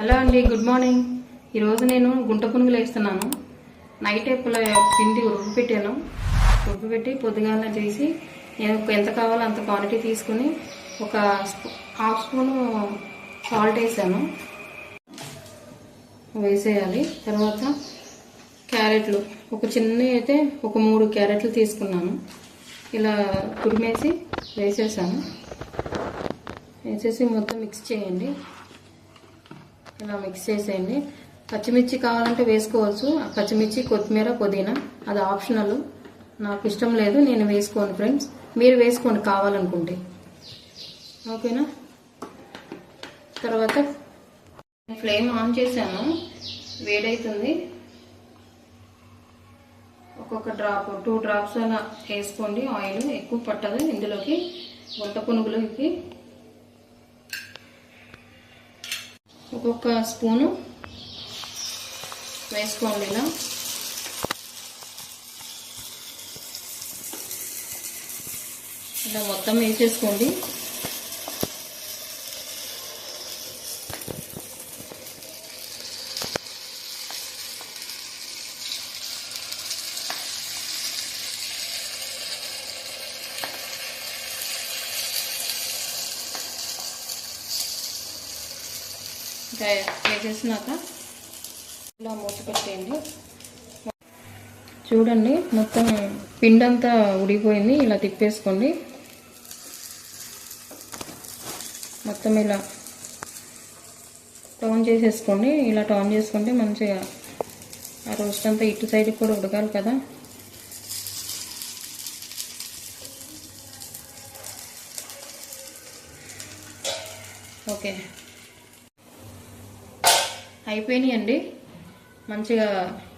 Hello అండి, good morning. ఈరోజు నేను గుంట పునుగులు వేస్తున్నాను. నైట్ పిండి రుబ్బిపెట్టాను. రుబ్బిపెట్టి పొద్దుగాల చేసి నేను ఎంత కావాలో అంత క్వాంటిటీ తీసుకుని ఒక హాఫ్ స్పూను సాల్ట్ వేసేయాలి. తర్వాత క్యారెట్లు ఒక చిన్న అయితే ఒక 3 క్యారెట్లు తీసుకున్నాను. ఇలా తురిమేసి వేసేసాను. వేసేసి మొత్తం మిక్స్ చేయండి. ఇలా మిక్స్ చేసేయండి. పచ్చిమిర్చి కావాలంటే వేసుకోవచ్చు. పచ్చిమిర్చి, కొత్తిమీర, పుదీనా అది ఆప్షనల్. నాకు ఇష్టం లేదు, నేను వేసుకోను ఫ్రెండ్స్. మీరు వేసుకోండి కావాలనుకుంటే, ఓకేనా. తర్వాత ఫ్లేమ్ ఆన్ చేశాను, వేడవుతుంది. ఒక్కొక్క డ్రాప్ 2 డ్రాప్స్ అలా వేసుకోండి. ఆయిల్ ఎక్కువ పట్టదు ఇందులోకి. గుంట పునుగులకి ఒక్కొక్క స్పూను వేసుకోండి. ఇలా మొత్తం వేసేసుకోండి. వేసేసినాక ఇలా మూత పెట్టేయండి. చూడండి, మొత్తం పిండి అంతా ఉడికిపోయింది. ఇలా తిప్పేసుకోండి. మొత్తం ఇలా టర్న్ చేసేసుకోండి. ఇలా టర్న్ చేసుకుంటే మంచిగా ఆ రోస్ట్ అంతా ఇటు సైడ్కి కూడా ఉడకాలి కదా. ఓకే, అయిపోయినాయి అండి. మంచిగా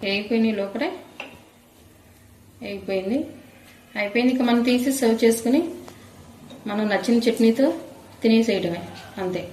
వేగిపోయినాయి. లోపలే వేగిపోయింది. అయిపోయింది. ఇక మనం తీసి సర్వ్ చేసుకుని మనం నచ్చిన చట్నీతో తినేసేయడమే, అంతే.